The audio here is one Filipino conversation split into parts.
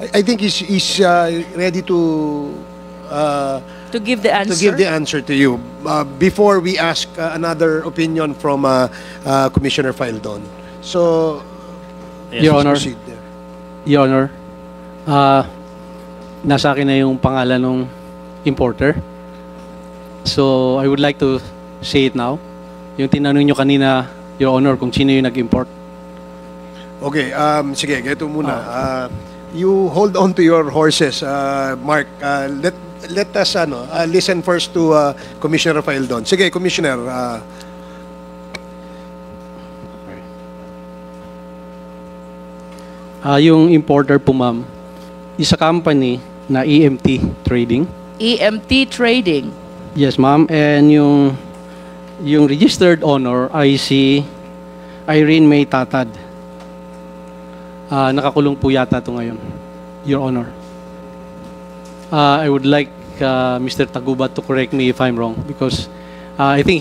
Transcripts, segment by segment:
I think he's ready To give the answer. to give the answer to you. Before we ask another opinion from Commissioner Faildon. So, Your Honor, proceed there. Your Honor, nasa akin na yung pangalan ng importer. So, I would like to say it now. Yung tinanong nyo kanina, Your Honor, kung sino yung nag-import. Okay, sige, ganito muna. You hold on to your horses, Mark. Let us listen first to Commissioner Faildon. Sige, Commissioner. Yung importer po, ma'am, is a company na EMT Trading. EMT Trading. Yes, ma'am. And yung registered owner ay si Irene May Tatad. Nakakulong po yata ito ngayon, Your Honor. I would like Mr. Taguba to correct me if I'm wrong because I think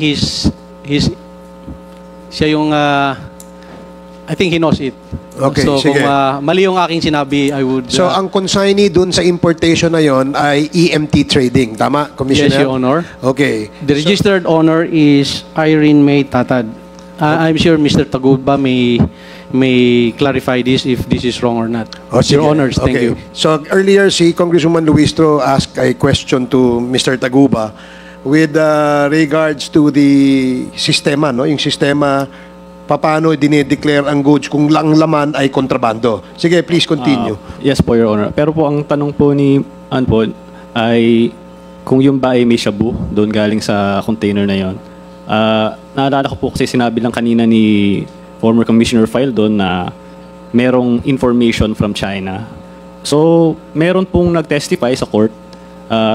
siya yung I think he knows it. Okay, so sige. kung mali yung aking sinabi, I would... So, ang consignee dun sa importation na yon ay EMT Trading. Tama, Commissioner? Yes, Your Honor. Okay. The registered owner is Irene May Tatad. I'm sure Mr. Taguba may clarify this if this is wrong or not. Your Honors, thank you. So earlier si Congresswoman Luistro asked a question to Mr. Taguba with regards to the sistema, no? Yung sistema paano dinideclare ang goods kung lang laman ay kontrabando. Sige, please continue. Yes po, Your Honor. Pero po ang tanong po ni Anpon ay kung yung ba ay may shabu doon galing sa container na yon. Naalala ko po kasi sinabi lang kanina ni former Commissioner Faildon na merong information from China. So, meron pong nag-testify sa court,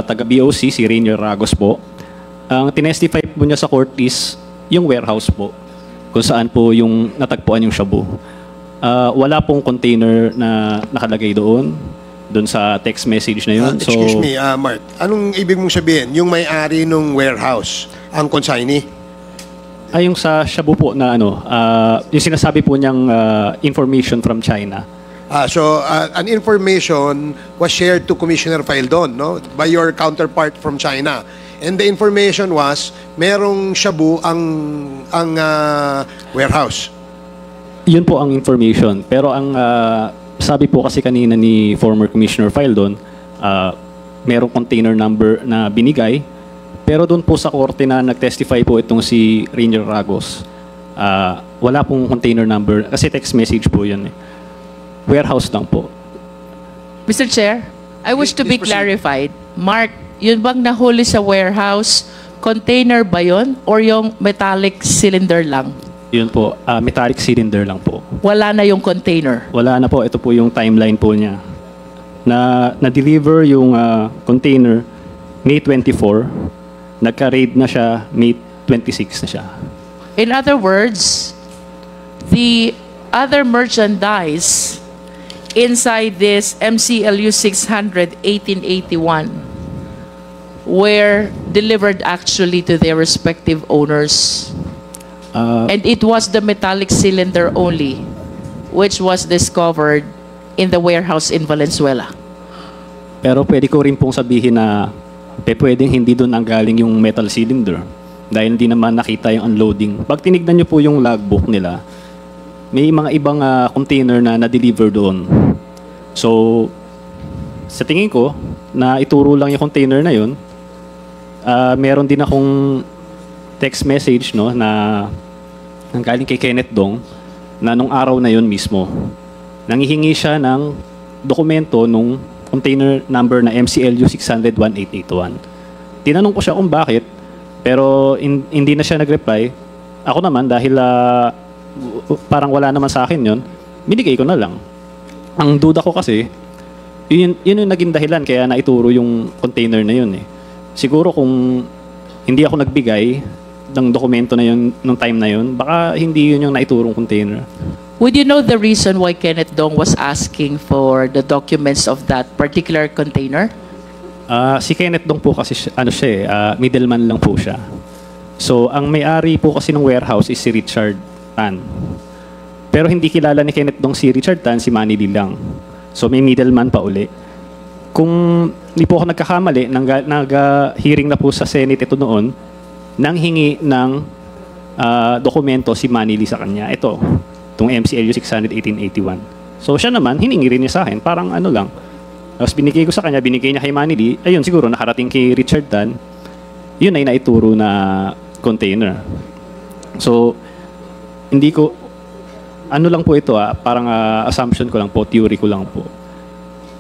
taga-BOC, si Rainier Ragos po. Ang tinestify po niya sa court is yung warehouse po, kung saan po yung natagpuan yung shabu. Wala pong container na nakalagay doon sa text message na yun. Excuse me, Mark. Anong ibig mong sabihin? Yung may-ari ng warehouse, ang consignee? Ay, yung sa shabu po na yung sinasabi po niyang information from China. So, an information was shared to Commissioner Faildon, no? By your counterpart from China. And the information was, merong shabu ang warehouse. Yun po ang information. Pero ang sabi po kasi kanina ni former Commissioner Faildon, merong container number na binigay. Pero doon po sa korte na nag-testify po itong si Rainier Ragos, wala pong container number kasi text message po yun. Warehouse lang po. Mr. Chair, I wish to be clarified. Mark, yun bang nahuli sa warehouse, container ba yun or yung metallic cylinder lang? Yun po, metallic cylinder lang po. Wala na yung container? Wala na po. Ito po yung timeline po niya. Na-deliver yung container May 24, nagka-raid na siya, May 26 na siya. In other words, the other merchandise inside this MCLU 600 1881 were delivered actually to their respective owners. And it was the metallic cylinder only which was discovered in the warehouse in Valenzuela. Pero pwede ko rin pong sabihin na pwedeng hindi doon ang galing yung metal cylinder dahil hindi naman nakita yung unloading. Pag tinignan nyo po yung logbook nila, may mga ibang container na na-deliver doon. So, sa tingin ko, na ituro lang yung container na yun, meron din akong text message na galing kay Kenneth Dong na nung araw na yun mismo, nangihingi siya ng dokumento nung container number na MCLU 600-1881. Tinanong ko siya kung bakit, pero hindi na siya nag-reply. Ako naman, dahil parang wala naman sa akin yun, binigay ko na lang. Ang duda ko kasi, yun yung naging dahilan kaya naituro yung container na yun. Siguro kung hindi ako nagbigay ng dokumento na yun, nung time na yun, baka hindi yun yung naiturong container. Would you know the reason why Kenneth Dong was asking for the documents of that particular container? Si Kenneth Dong po kasi middleman lang po siya. So, ang may-ari po kasi ng warehouse is si Richard Tan. Pero hindi kilala ni Kenneth Dong si Richard Tan, si Manny Lee lang. So may middleman pa uli. Kung hindi po ako nagkakamali, nag-hearing na po sa Senate ito noon, nang hingi ng dokumento si Manny Lee sa kanya. Ito, itong MCLU 600-1881. So siya naman, hiningi rin niya sa akin, parang ano lang. Tapos binigay ko sa kanya, binigay niya kay Manny Lee, ayun siguro nakarating kay Richard Tan, yun ay naituro na container. So, hindi ko, ano lang po ito parang assumption ko lang po, theory ko lang po.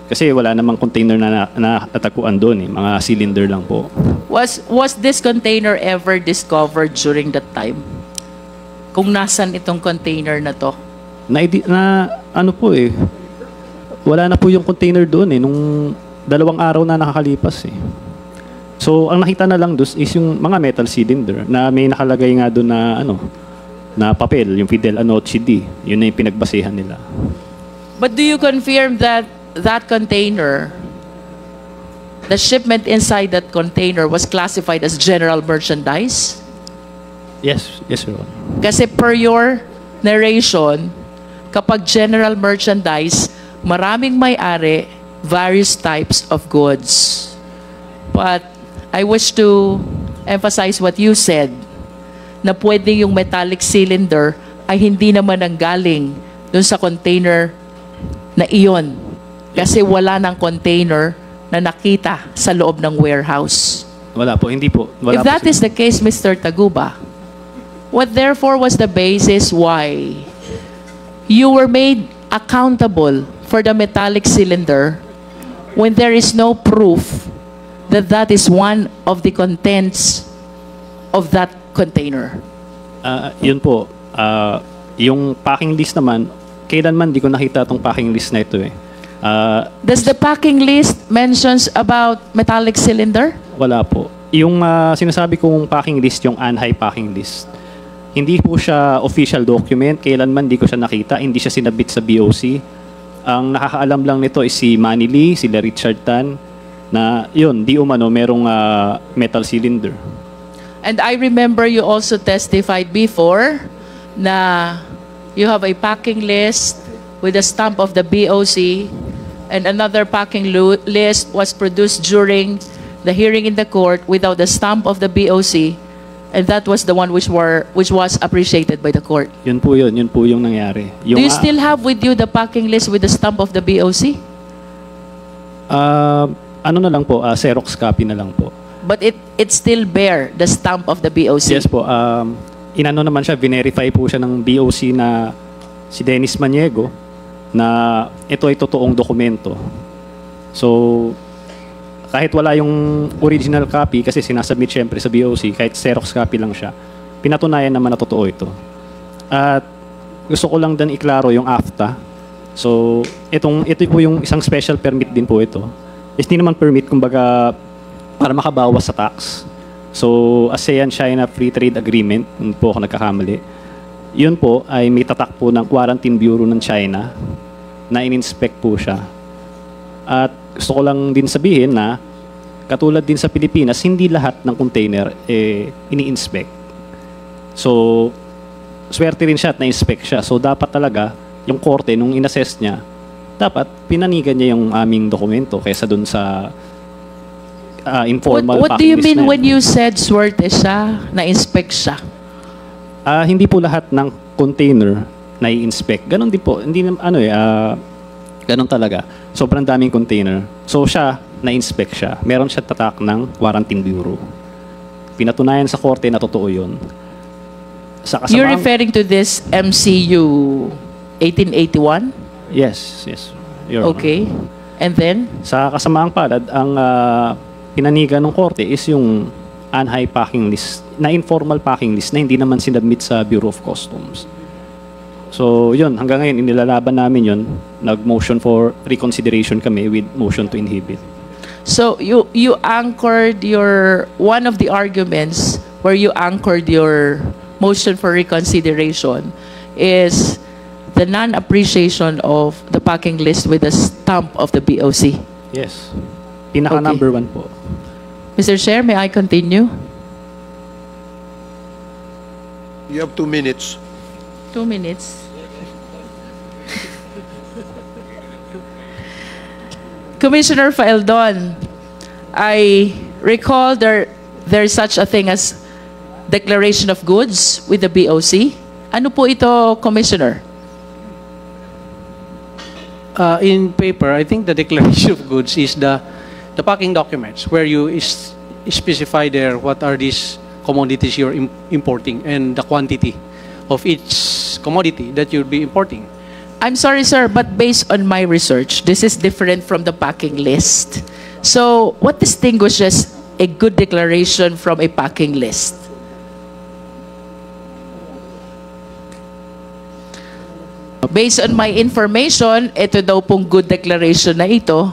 Kasi wala namang container na natagpuan doon mga cylinder lang po. Was this container ever discovered during that time? Kung nasan itong container na to? Ano po wala na po yung container doon nung 2 araw na nakakalipas So, ang nakita na lang doon is yung mga metal cylinder na may nakalagay nga doon na na papel, yung Fidel Anoche D. Yun na yung pinagbasehan nila. But do you confirm that that container, the shipment inside that container was classified as general merchandise? Yes, Your Honor. Kasi per your narration, kapag general merchandise, maraming may-ari, various types of goods. But I wish to emphasize what you said, na pwede yung metallic cylinder ay hindi naman ang galing dun sa container na iyon. Kasi wala ng container na nakita sa loob ng warehouse. Wala po, hindi po. Wala If that is the case, Mr. Taguba, what therefore was the basis why you were made accountable for the metallic cylinder when there is no proof that that is one of the contents of that container? Yun po. Yung packing list naman, kailanman di ko nakita itong packing list na ito Does the packing list mentions about metallic cylinder? Wala po. Yung sinasabi kong packing list, yung ANHI packing list, hindi po siya official document. Kailanman di ko siya nakita. Hindi siya sinabit sa BOC. Ang nakakaalam lang nito is si Manny Lee, sila Richard Tan, na yun, di umano, merong metal cylinder. And I remember you also testified before na you have a packing list with a stamp of the BOC, and another packing list was produced during the hearing in the court without the stamp of the BOC, and that was the one which was appreciated by the court. Yun po yung nangyari. Do you still have with you the packing list with the stamp of the BOC? Ano na lang po, Xerox copy na lang po. But it still bear the stamp of the BOC? Yes po. Inano naman siya, verify po siya ng BOC na si Dennis Maniego na ito ay totoong dokumento. So, kahit wala yung original copy, kasi sinasubmit syempre sa BOC, kahit Xerox copy lang siya, pinatunayan naman na totoo ito. At gusto ko lang din iklaro yung AFTA. So, ito po yung isang special permit din po ito. Hindi naman permit, kumbaga, para makabawas sa tax. So, ASEAN-China Free Trade Agreement, yun po ako nagkakamali. Yun po ay may tatak po ng Quarantine Bureau ng China na in-inspect po siya. At gusto ko lang din sabihin na katulad din sa Pilipinas, hindi lahat ng container ini-inspect. So, swerte rin siya at na-inspect siya. So, dapat talaga yung korte, nung in-assess niya, dapat pinanigan niya yung aming dokumento kaysa dun sa informal What do you mean when you said swerte siya, na-inspect siya? Hindi po lahat ng container na i-inspect. Ganon din po. Hindi ganon talaga. Sobrang daming container. So siya, na-inspect siya. Meron siya tatak ng Quarantine Bureau. Pinatunayan sa korte na totoo yun. You're referring to this MCU 1881? Yes. Your Honor. Okay. And then? Sa kasamaang palad, ang pinanigan ng korte is yung ANHI packing list, na informal packing list na hindi naman sinabmit sa Bureau of Customs. So, yun, hanggang ngayon, inilalaban namin yun. Nag-motion for reconsideration kami with motion to inhibit. So, you anchored one of the arguments where you anchored your motion for reconsideration is the non-appreciation of the packing list with the stamp of the BOC. Yes. Pinaka number 1 po. Mr. Chair, may I continue? You have 2 minutes. 2 minutes. Commissioner Faeldon, I recall there's such a thing as declaration of goods with the BOC. Ano po ito, Commissioner? In paper, I think the declaration of goods is the packing documents where you specify there what are these commodities you're importing and the quantity of each commodity that you'll be importing. I'm sorry, sir, but based on my research, this is different from the packing list. So, what distinguishes a good declaration from a packing list? Based on my information, ito daw pong good declaration na ito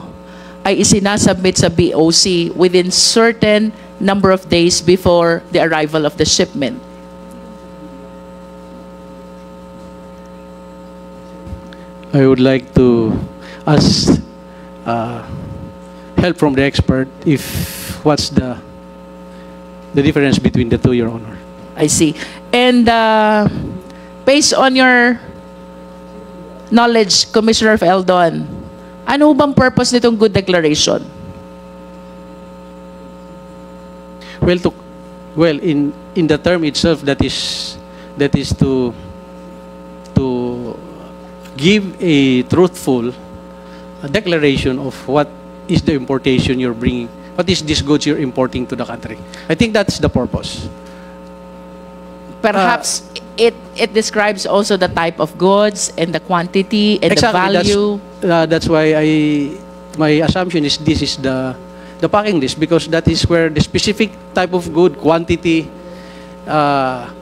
ay isinasubmit sa BOC within certain number of days before the arrival of the shipment. I would like to ask help from the expert if what's the difference between the two, Your Honor. I see. And based on your knowledge, Commissioner Faeldon, ano bang purpose nitong good declaration? Well, in the term itself, that is to give a truthful declaration of what is the importation you're bringing, what is this goods you're importing to the country. I think that's the purpose. Perhaps it describes also the type of goods and the quantity and Exactly, the value. That's why my assumption is this is the packing list, because that is where the specific type of good quantity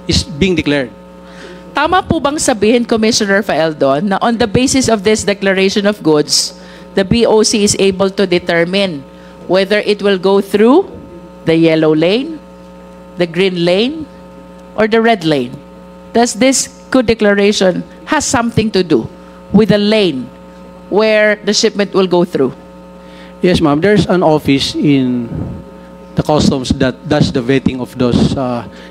is being declared. Tama po bang sabihin, Commissioner Faeldon, na on the basis of this declaration of goods, the BOC is able to determine whether it will go through the yellow lane, the green lane, or the red lane? Does this good declaration has something to do with the lane where the shipment will go through? Yes, ma'am. There's an office in the customs that does the vetting of those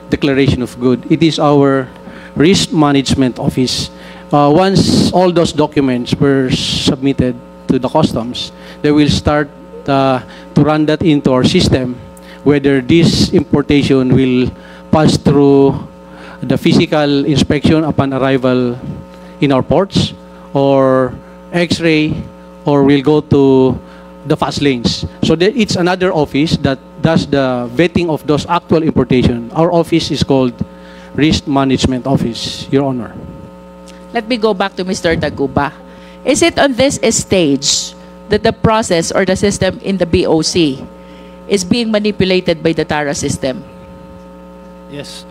declaration of good. It is our risk management office. Once all those documents were submitted to the customs, they will start to run that into our system, whether this importation will pass through the physical inspection upon arrival in our ports, or X-ray, or will go to the fast lanes. So it's another office that does the vetting of those actual importation. Our office is called Risk Management Office, Your Honor. Let me go back to Mr. Taguba. Is it on this stage that the process or the system in the BOC is being manipulated by the TARA system? Yes.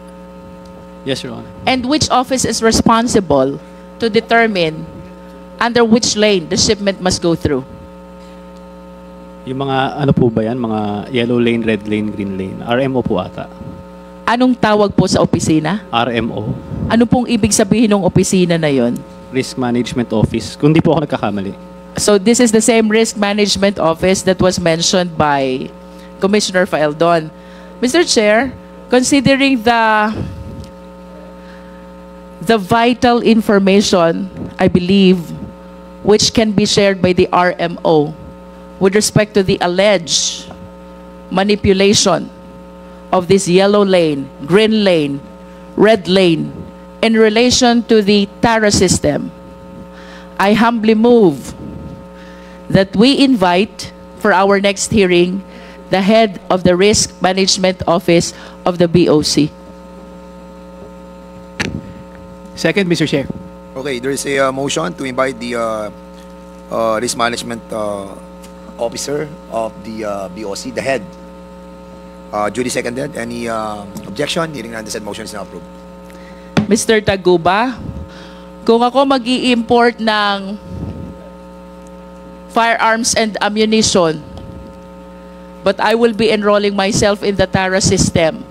Yes, Your Honor. And which office is responsible to determine under which lane the shipment must go through? Yung mga, ano po ba yan? Mga yellow lane, red lane, green lane. RMO po ata. Anong tawag po sa opisina? RMO. Ano pong ibig sabihin ng opisina na yon? Risk Management Office. Kung di po ako nagkakamali. So this is the same risk management office that was mentioned by Commissioner Faeldon. Mr. Chair, considering the vital information, I believe, which can be shared by the RMO with respect to the alleged manipulation of this yellow lane, green lane, red lane, in relation to the TARA system, I humbly move that we invite for our next hearing the head of the Risk Management Office of the BOC. Second, Mr. Chair. Okay, there is a motion to invite the risk management officer of the BOC, the head. Duly seconded. Any objection? Hearing none, the said motion is now approved. Mr. Taguba, kung ako mag-i-import ng firearms and ammunition, but I will be enrolling myself in the TARA system,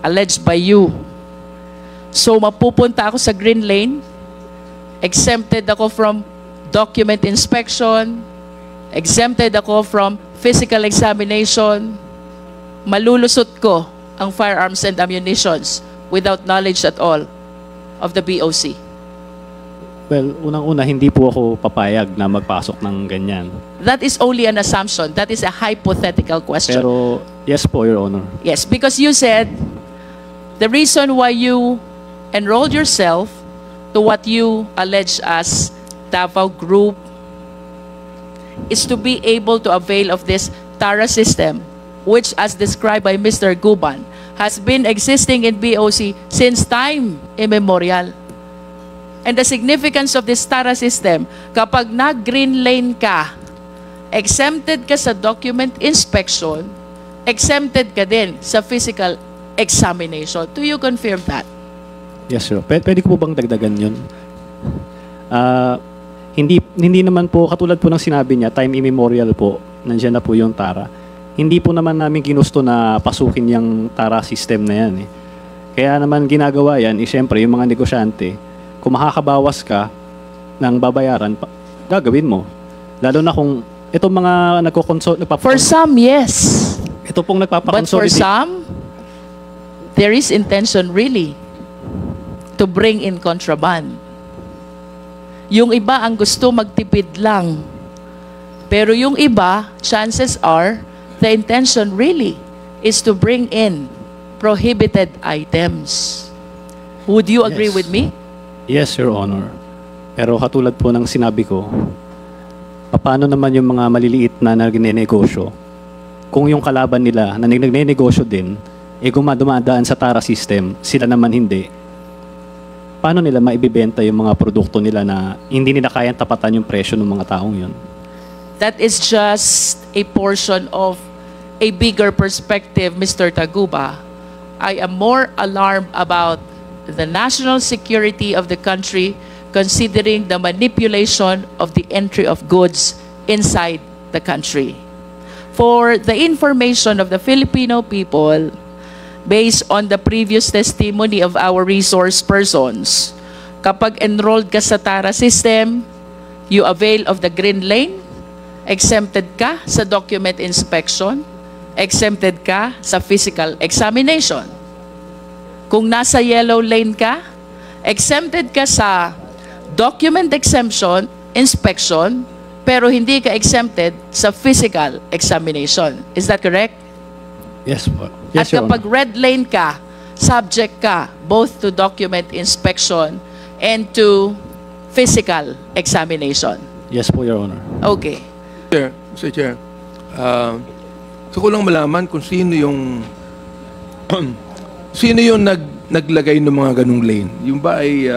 alleged by you. So, mapupunta ako sa green lane, exempted ako from document inspection, exempted ako from physical examination, malulusot ko ang firearms and ammunitions without knowledge at all of the BOC. Well, unang-una, hindi po ako papayag na magpasok ng ganyan. That is only an assumption. That is a hypothetical question. Pero, yes po, Your Honor. Yes, because you said the reason why you enrolled yourself to what you allege as Davao Group is to be able to avail of this TARA system, which, as described by Mr. Guban, has been existing in BOC since time immemorial. And the significance of this TARA system, kapag nag-green lane ka, exempted ka sa document inspection, exempted ka din sa physical examination. Do you confirm that? Yes, sir. Pwede ko po bang dagdagan yun? Hindi naman po, katulad po ng sinabi niya, time immemorial po, nandiyan na po yung TARA. Hindi po naman namin ginusto na pasukin yung TARA system na yan. Kaya naman ginagawa yan, siyempre, yung mga negosyante, kung makakabawas ka ng babayaran, gagawin mo. Lalo na kung itong mga For some, yes. Ito pong But for nagpapakonsolidate. some, there is intention really to bring in contraband. Yung iba ang gusto magtipid lang. Pero yung iba, chances are, the intention really is to bring in prohibited items. Would you agree Yes. with me? Yes, Your Honor. Pero katulad po ng sinabi ko, paano naman yung mga maliliit na nagnenegosyo? Kung yung kalaban nila na nagnenegosyo din, dumadaan sa TARA system, sila naman hindi. Paano nila maibibenta yung mga produkto nila na hindi nila kayang tapatan yung presyo ng mga taong yun? That is just a portion of a bigger perspective, Mr. Taguba. I am more alarmed about the national security of the country considering the manipulation of the entry of goods inside the country. For the information of the Filipino people, based on the previous testimony of our resource persons, kapag enrolled ka sa TARA system, you avail of the green lane, exempted ka sa document inspection, exempted ka sa physical examination. Kung nasa yellow lane ka, exempted ka sa document exemption, inspection, pero hindi ka exempted sa physical examination. Is that correct? Yes po. At Yes, Your kapag Honor. red lane ka, subject ka both to document inspection and to physical examination. Yes po, Your Honor. Okay. Mr. Chair, gusto ko lang malaman kung sino yung sino yung naglagay ng mga ganung lane. Yung ba ay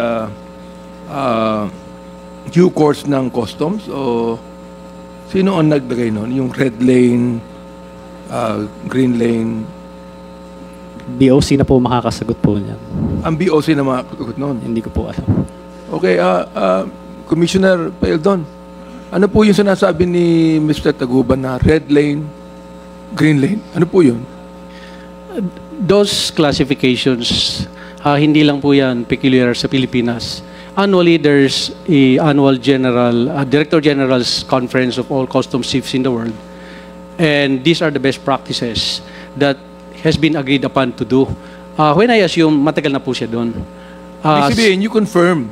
due course ng customs o sino ang naglagay nun? Yung red lane, green lane, BOC na po makakasagot po niyan. ang BOC na makakagot nun. Hindi ko po alam. Okay, Commissioner Paildon, ano po yung sinasabi ni Mr. Taguban na red lane, green lane? Ano po yun? Those classifications, hindi lang po yan peculiar sa Pilipinas. Annually, there's a annual Director General's Conference of all customs chiefs in the world. And these are the best practices that has been agreed upon to do. When I assume, matagal na po siya doon. Ibig sabihin, you confirm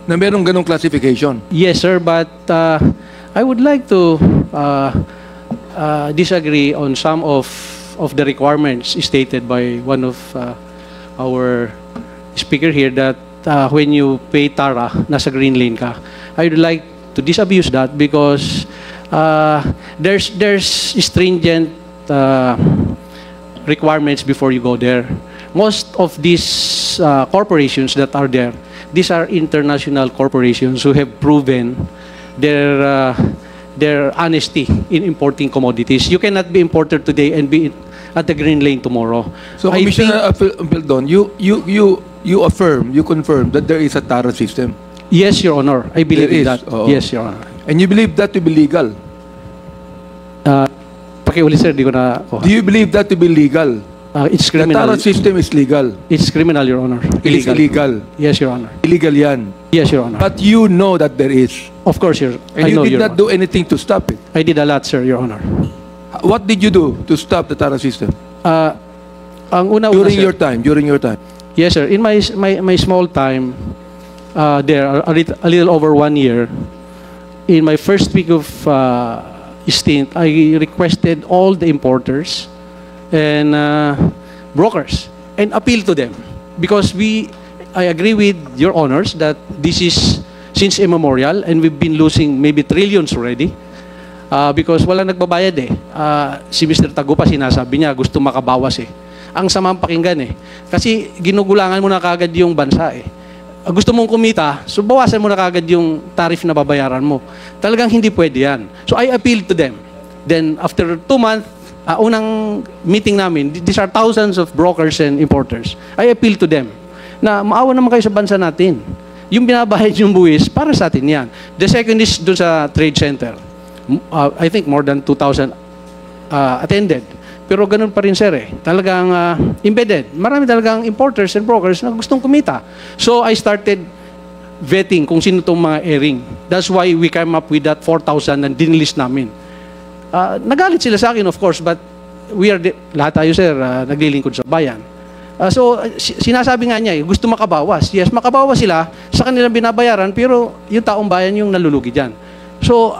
na merong ganong classification. Yes, sir, but I would like to disagree on some of the requirements stated by one of our speaker here that when you pay TARA, nasa green lane ka. I would like to disabuse that because there's stringent requirements before you go there. Most of these corporations that are there, these are international corporations who have proven their honesty in importing commodities. You cannot be importer today and be at the green lane tomorrow. So, I Commissioner Paildon, you affirm, you confirm that there is a TARA system. Yes, Your Honor. I believe There in is, that. oo. Yes, Your Honor. And you believe that to be legal. Pakiulit, sir, di ko na... Do you believe that to be legal? It's The criminal. TARA system is legal. It's criminal, Your Honor. It is illegal. Yes, Your Honor. Illegal yan. Yes, Your Honor. But you know that there is. Of course, Your And I you know, did Your not Honor. do anything to stop it. I did a lot, sir, Your Honor. What did you do to stop the TARA system? Ang una-una, During sir. your time. Yes, sir. In my small time, there a little over 1 year, in my first week of stint, I requested all the importers and brokers and appeal to them because I agree with your honors that this is since immemorial and we've been losing maybe trillions already because wala nagbabayad eh. Si Mr. Tagupa sinasabi niya gusto makabawas eh. Ang samang pakinggan eh. Kasi ginugulangan mo na kagad yung bansa eh. Gusto mong kumita, so bawasan mo na kagad yung tariff na babayaran mo. Talagang hindi pwede yan. So I appealed to them. Then after 2 months, unang meeting namin, these are thousands of brokers and importers. I appealed to them na maawa naman kayo sa bansa natin. Yung binabayad yung buwis, para sa atin yan. The second is doon sa trade center. I think more than 2,000 attended. Pero ganun pa rin, sir, eh. Talagang embedded. Marami talagang importers and brokers na gustong kumita. So, I started vetting kung sino itong mga airing. That's why we came up with that 4,000 na dinlist namin. Nagalit sila sa akin, of course, but lahat tayo, sir, naglilingkod sa bayan. So, sinasabi nga niya, gusto makabawas. Yes, makabawas sila sa kanilang binabayaran, pero yung taong bayan yung nalulugi dyan. So,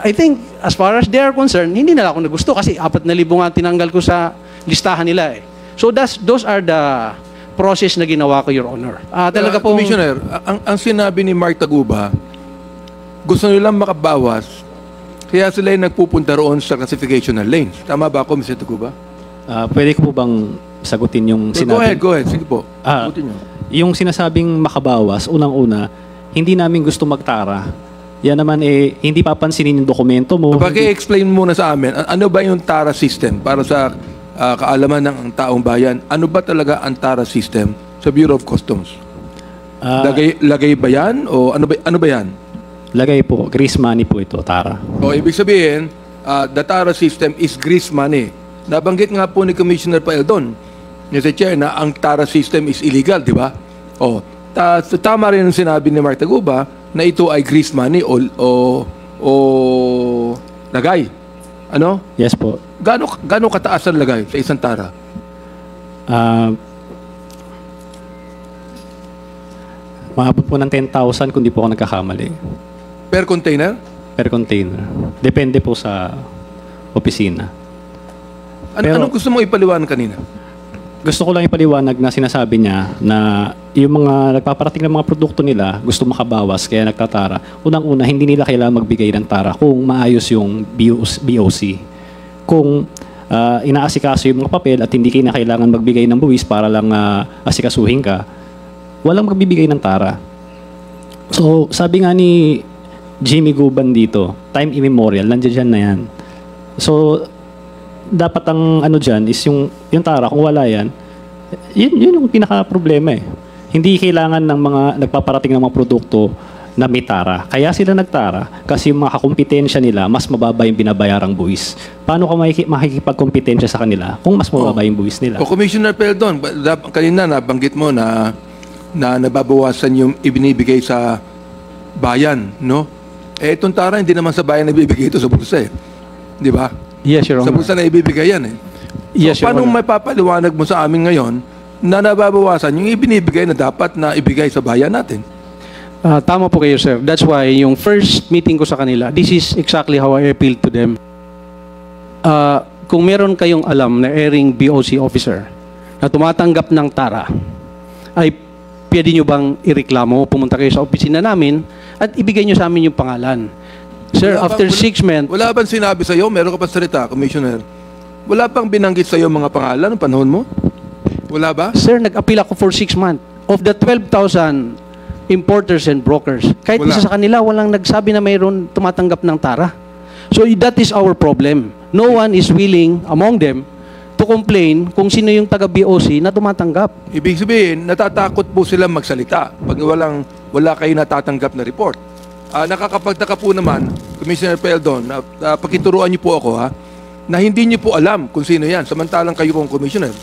I think, as far as they are concerned, hindi nila ako nagusto kasi 4,000 nga tinanggal ko sa listahan nila eh. So, those are the process na ginawa ko, Your Honor. Talaga pong... Commissioner, ang sinabi ni Mark Taguba, gusto nilang makabawas, kaya sila yung nagpupunta roon sa classification ng lanes. Tama ba ako, Mr. Taguba? Pwede ko po bang sagutin yung sinabi? Go ahead. Sige po. Sagutin nyo. Yung sinasabing makabawas, unang-una, hindi namin gusto magtara. Yan naman hindi papansinin yung dokumento mo. Pag-i-explain muna sa amin, ano ba yung TARA system para sa kaalaman ng taong bayan? Ano ba talaga ang TARA system sa Bureau of Customs? Lagay ba yan? O ano ba yan? Lagay po. Grease money po ito, TARA. O ibig sabihin, the TARA system is grease money. Nabanggit nga po ni Commissioner Paeldon, Mr. Chair, na ang TARA system is illegal, di ba? O, tama rin ang sinabi ni Mark Taguba na ito ay grease money o lagay. Ano? Yes po. Gaano kataas ang lagay sa isang TARA? Maabot po ng 10,000 kung di po ako nagkakamali. Per container? Per container. Depende po sa opisina. Anong gusto mo ipaliwanag kanina? Gusto ko lang ipaliwanag na sinasabi niya na yung mga nagpaparating ng mga produkto nila gusto makabawas kaya nagtatara. Unang-una, hindi nila kailangan magbigay ng tara kung maayos yung BOC. Kung inaasikaso yung mga papel at hindi kayo na kailangan magbigay ng buwis para lang asikasuhin ka, walang magbibigay ng tara. So, sabi nga ni Jimmy Guban dito, time immemorial, nandiyan na yan. So, dapat ang ano dyan is yung tara, kung wala yan, yun yung pinaka-problema eh. Hindi kailangan ng mga nagpaparating ng mga produkto na may tara. Kaya sila nagtara kasi yung mga kakumpetensya nila, mas mababa yung binabayarang buwis. Paano ka makikipagkompetensya sa kanila kung mas mababa yung buwis nila? O Commissioner Peldon, kanina nabanggit mo na nababawasan yung ibinibigay sa bayan, no? Itong tara, hindi naman sa bayan nabibigay ito sa bulsa eh. Di ba? Yes, Your Honor. Sa bulsa na ibibigay yan eh. Yes, So, Your paano Honor. may papaliwanag mo sa amin ngayon na nababawasan yung ibinibigay na dapat na ibigay sa bayan natin? Tama po kayo, sir. That's why yung first meeting ko sa kanila, this is exactly how I appealed to them. Kung meron kayong alam na airing BOC officer na tumatanggap ng tara, ay pwede nyo bang ireklamo, pumunta kayo sa opisina namin at ibigay nyo sa amin yung pangalan. Sir, after 6 months... Wala bang sinabi sa'yo, meron ka pa salita, Commissioner, wala pang binanggit sa'yo mga pangalan ng panahon mo? Wala ba? Sir, nag-appeal ako for 6 months. Of the 12,000 importers and brokers, kahit Wala. isa sa kanila, walang nagsabi na mayroon tumatanggap ng tara. So that is our problem. No one is willing among them to complain kung sino yung taga-BOC na tumatanggap. Ibig sabihin, natatakot po sila magsalita pag wala kayo natatanggap na report. Nakakapagtaka po naman, Commissioner Peldon, pakituruan niyo po ako na hindi niyo po alam kung sino yan, samantalang kayo pong Commissioner.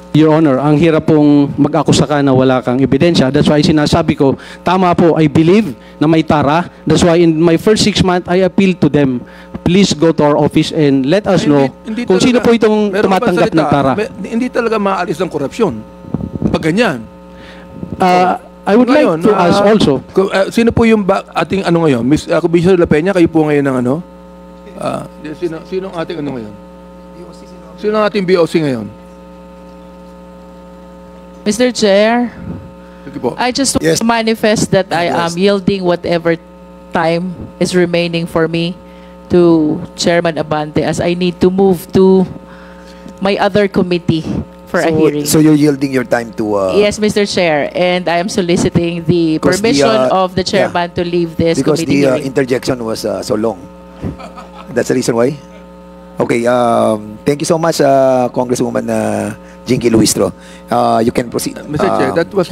Your Honor, ang hirap pong mag-akusa ka na wala kang ebidensya. That's why sinasabi ko, tama po, I believe na may tara. That's why in my first 6 months, I appealed to them. Please go to our office and let us know kung sino po itong Meron ka bang tumatanggap ng salita? tara. Hindi talaga maalis ang korupsyon. Pag ganyan. I would like to ask also. Sino po yung ating ano ngayon? Miss Commissioner La Peña, kayo po ngayon ng ano? Sino ang ating ano ngayon? Sino ang ating BOC ngayon? Mr. Chair, Sige po. I just want Yes. to manifest that I am Yes. yielding whatever time is remaining for me to Chairman Abante as I need to move to my other committee for a hearing. So you're yielding your time to... Yes, Mr. Chair, and I am soliciting the Because the, permission of the chairman to leave this because committee the hearing. interjection was so long. That's the reason why? Okay, thank you so much, Congresswoman Jinky Luistro. You can proceed. Mr. Chair, that was